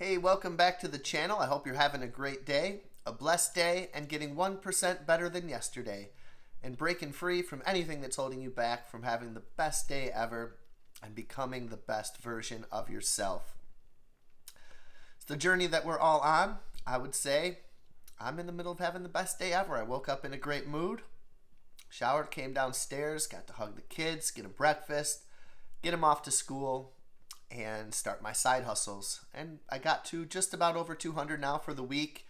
Hey, welcome back to the channel. I hope you're having a great day, a blessed day, and getting 1% better than yesterday, and breaking free from anything that's holding you back from having the best day ever and becoming the best version of yourself. It's the journey that we're all on. I would say I'm in the middle of having the best day ever. I woke up in a great mood, showered, came downstairs, got to hug the kids, get a breakfast, get them off to school, and start my side hustles. And I got to just about over 200 now for the week.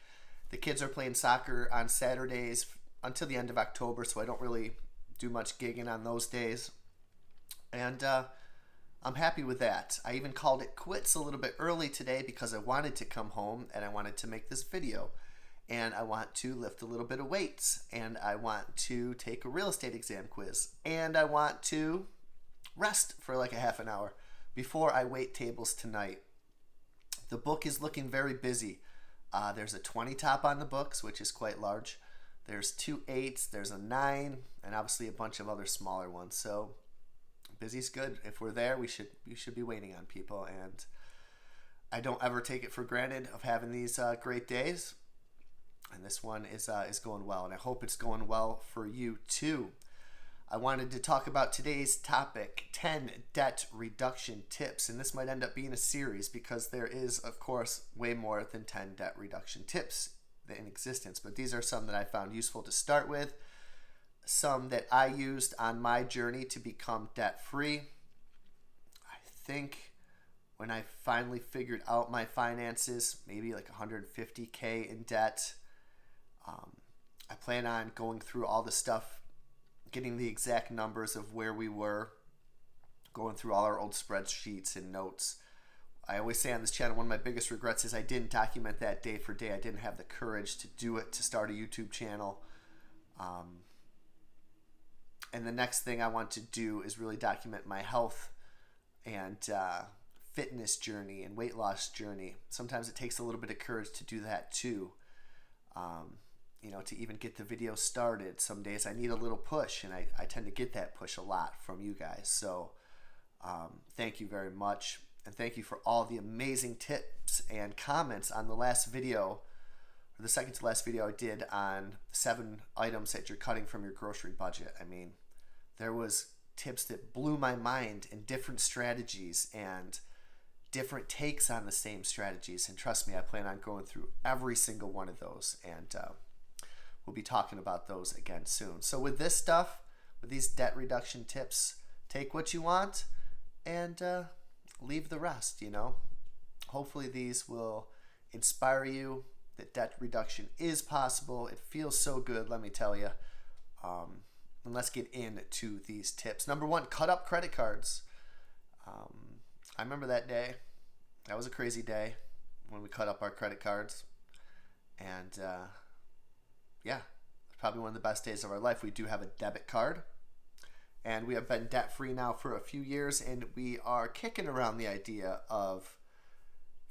The kids are playing soccer on Saturdays until the end of October, so I don't really do much gigging on those days. And I'm happy with that. I even called it quits a little bit early today because I wanted to come home and I wanted to make this video. And I want to lift a little bit of weights. And I want to take a real estate exam quiz. And I want to rest for like a half an hour before I wait tables tonight. The book is looking very busy. There's a 20 top on the books, which is quite large. There's 2 8s, there's a 9, and obviously a bunch of other smaller ones. So busy's good. If we're there, we should be waiting on people. And I don't ever take it for granted of having these great days. And this one is going well, and I hope it's going well for you too. I wanted to talk about today's topic, 10 debt reduction tips. And this might end up being a series because there is, of course, way more than 10 debt reduction tips in existence. But these are some that I found useful to start with, some that I used on my journey to become debt-free. I think when I finally figured out my finances, maybe like $150K in debt, I plan on going through all the stuff, getting the exact numbers of where we were, going through all our old spreadsheets and notes. I always say on this channel, one of my biggest regrets is I didn't document that day for day. I didn't have the courage to do it, to start a YouTube channel. And the next thing I want to do is really document my health and fitness journey and weight loss journey. Sometimes it takes a little bit of courage to do that too. To even get the video started. Some days I need a little push, and I tend to get that push a lot from you guys. So thank you very much. And thank you for all the amazing tips and comments on the last video, or the second to last video I did on 7 items that you're cutting from your grocery budget. I mean, there was tips that blew my mind and different strategies and different takes on the same strategies. And trust me, I plan on going through every single one of those. And we'll be talking about those again soon. So with this stuff, with these debt reduction tips, take what you want and leave the rest, Hopefully these will inspire you that debt reduction is possible. It feels so good, let me tell you. And let's get into these tips. Number 1, cut up credit cards. I remember that day. That was a crazy day when we cut up our credit cards. And yeah, it's probably one of the best days of our life. We do have a debit card, and we have been debt-free now for a few years, and we are kicking around the idea of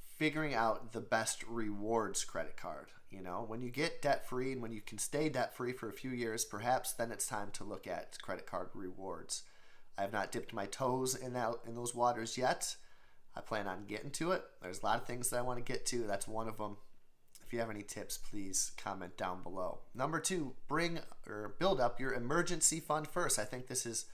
figuring out the best rewards credit card. When you get debt-free and when you can stay debt-free for a few years, perhaps then it's time to look at credit card rewards. I have not dipped my toes in those waters yet. I plan on getting to it. There's a lot of things that I want to get to. That's one of them. If you have any tips, please comment down below. Number 2, build up your emergency fund first. I think this is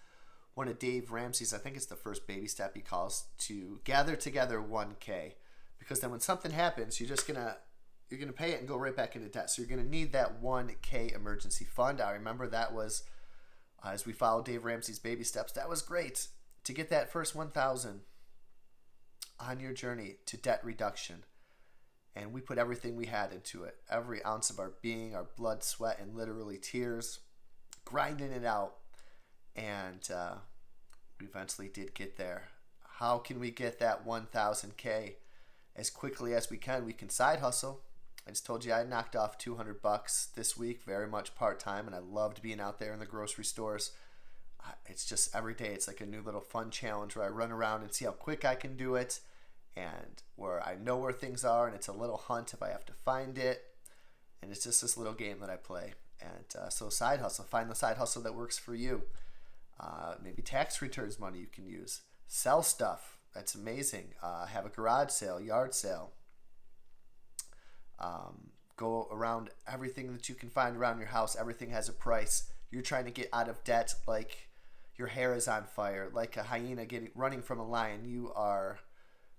one of Dave Ramsey's, I think it's the first baby step he calls, to gather together 1K. Because then when something happens, you're gonna pay it and go right back into debt. So you're gonna need that 1K emergency fund. I remember that was, as we followed Dave Ramsey's baby steps, that was great to get that first 1,000 on your journey to debt reduction. And we put everything we had into it, every ounce of our being, our blood, sweat, and literally tears, grinding it out. And we eventually did get there. How can we get that 1,000K as quickly as we can? We can side hustle. I just told you I knocked off $200 this week, very much part-time, and I loved being out there in the grocery stores. It's just every day, it's like a new little fun challenge where I run around and see how quick I can do it, and where I know where things are, and it's a little hunt if I have to find it. And it's just this little game that I play. And so side hustle, find the side hustle that works for you. Maybe tax returns money you can use. Sell stuff. That's amazing. Have a garage sale, yard sale. Go around everything that you can find around your house. Everything has a price. You're trying to get out of debt like your hair is on fire, like a hyena running from a lion. You are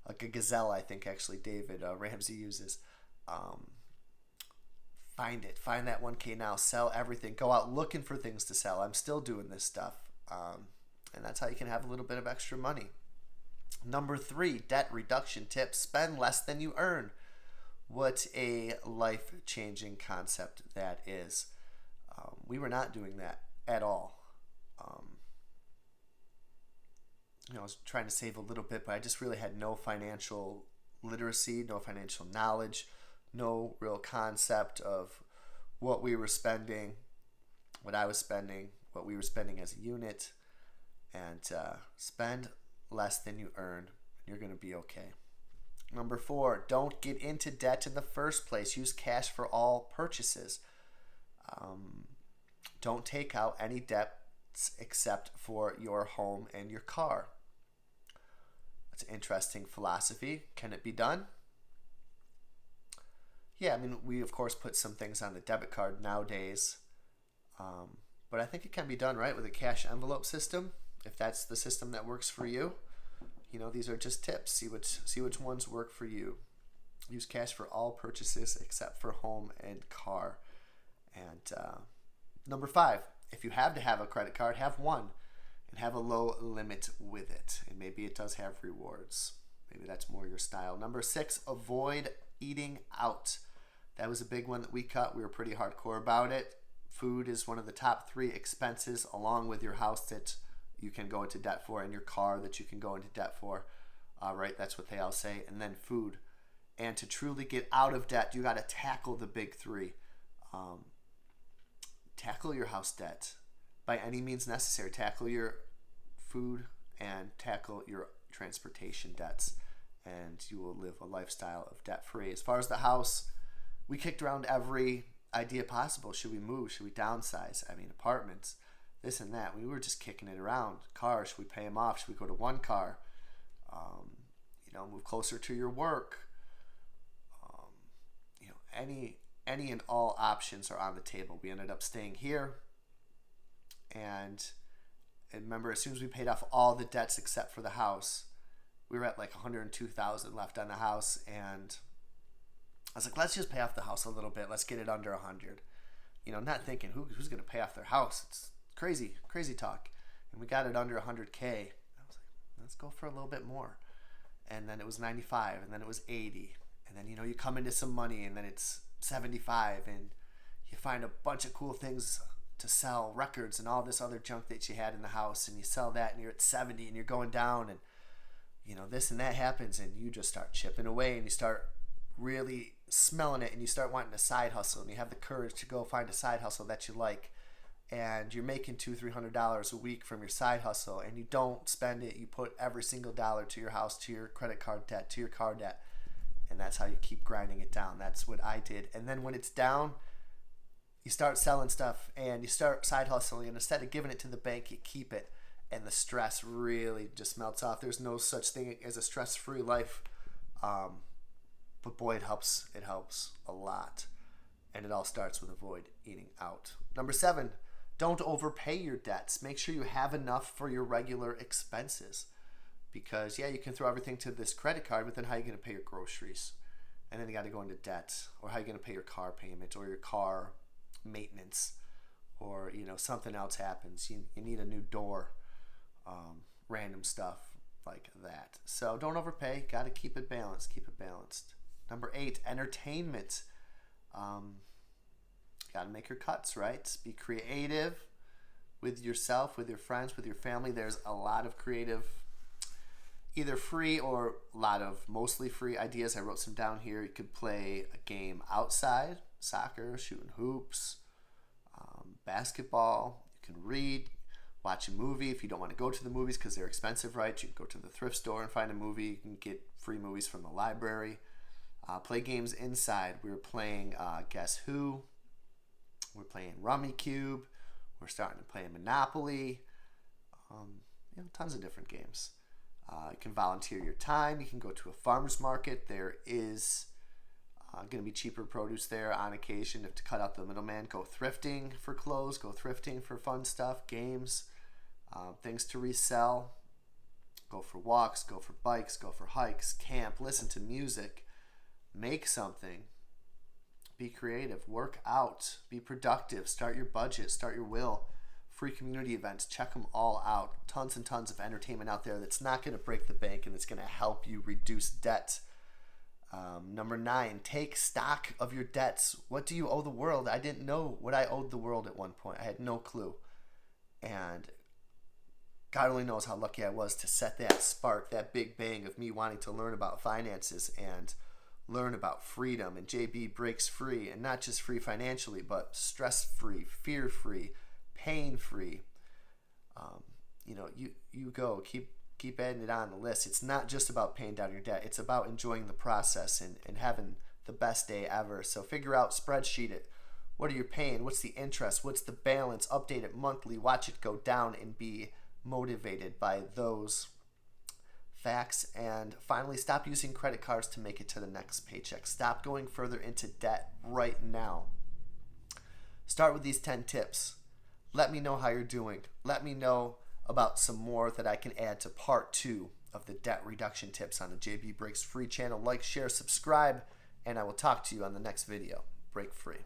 like a gazelle, I think actually David Ramsey uses. Find that 1K now. Sell everything. Go out looking for things to sell. I'm still doing this stuff. And that's how you can have a little bit of extra money. Number 3, debt reduction tips. Spend less than you earn. What a life-changing concept that is. We were not doing that at all. I was trying to save a little bit, but I just really had no financial literacy, no financial knowledge, no real concept of what we were spending, what I was spending, what we were spending as a unit. And spend less than you earn. You're going to be okay. Number 4, don't get into debt in the first place. Use cash for all purchases. Don't take out any debts except for your home and your car. That's an interesting philosophy. Can it be done? Yeah, I mean, we of course put some things on the debit card nowadays. But I think it can be done, right, with a cash envelope system, if that's the system that works for you. These are just tips. See which ones work for you. Use cash for all purchases except for home and car. And number 5, if you have to have a credit card, have one and have a low limit with it. And maybe it does have rewards. Maybe that's more your style. Number 6, avoid eating out. That was a big one that we cut. We were pretty hardcore about it. Food is one of the top 3 expenses, along with your house that you can go into debt for, and your car that you can go into debt for, right? That's what they all say. And then food. And to truly get out of debt, you got to tackle the big 3. Tackle your house debt by any means necessary. Tackle your food and tackle your transportation debts, and you will live a lifestyle of debt-free. As far as the house, we kicked around every idea possible. Should we move? Should we downsize? I mean, apartments, this and that. We were just kicking it around. Cars, should we pay them off? Should we go to one car? Move closer to your work. Any and all options are on the table. We ended up staying here, and remember, as soon as we paid off all the debts except for the house, we were at like $102,000 left on the house, and I was like, let's just pay off the house a little bit. Let's get it under $100. Not thinking who's going to pay off their house. It's crazy talk. And we got it under $100K. I was like, let's go for a little bit more. And then it was 95, and then it was 80, and then you come into some money, and then it's 75, and you find a bunch of cool things to sell, records and all this other junk that you had in the house, and you sell that, and you're at 70, and you're going down, and this and that happens, and you just start chipping away, and you start really smelling it, and you start wanting a side hustle, and you have the courage to go find a side hustle that you like, and you're making $200-300 a week from your side hustle, and you don't spend it. You put every single dollar to your house, to your credit card debt, to your car debt, and that's how you keep grinding it down. That's what I did. And then when it's down, you start selling stuff, and you start side hustling, and instead of giving it to the bank, you keep it, and the stress really just melts off. There's no such thing as a stress-free life, but boy, it helps a lot. And it all starts with avoid eating out. Number 7, don't overpay your debts. Make sure you have enough for your regular expenses. Because, you can throw everything to this credit card, but then how are you going to pay your groceries? And then you got to go into debt. Or how are you going to pay your car payment or your car maintenance? Or, something else happens. You need a new door. Random stuff like that. So don't overpay. Got to keep it balanced. Number 8, entertainment. Got to make your cuts, right? Be creative with yourself, with your friends, with your family. There's a lot of creative, either free or a lot of mostly free ideas. I wrote some down here. You could play a game outside, soccer, shooting hoops, basketball. You can read, watch a movie. If you don't want to go to the movies because they're expensive, right? You can go to the thrift store and find a movie. You can get free movies from the library. Play games inside. We were playing Guess Who. We're playing Rummy Cube. We're starting to play Monopoly. Tons of different games. You can volunteer your time. You can go to a farmer's market. There is Going to be cheaper produce there on occasion. If to cut out the middleman, go thrifting for clothes, go thrifting for fun stuff, games, things to resell. Go for walks, go for bikes, go for hikes, camp, listen to music, make something, be creative, work out, be productive, start your budget, start your will. Free community events, check them all out. Tons and tons of entertainment out there that's not going to break the bank and that's going to help you reduce debt. Number 9, take stock of your debts. What do you owe the world? I didn't know what I owed the world at one point. I had no clue. And God only knows how lucky I was to set that spark, that big bang of me wanting to learn about finances and learn about freedom. And JB breaks free, and not just free financially, but stress-free, fear-free, pain-free. You go, keep adding it on the list. It's not just about paying down your debt. It's about enjoying the process and having the best day ever. So figure out, spreadsheet it. What are you paying? What's the interest? What's the balance? Update it monthly. Watch it go down and be motivated by those facts. And finally, stop using credit cards to make it to the next paycheck. Stop going further into debt right now. Start with these 10 tips. Let me know how you're doing. Let me know about some more that I can add to part 2 of the debt reduction tips on the JB Breaks Free channel. Like, share, subscribe, and I will talk to you on the next video. Break free.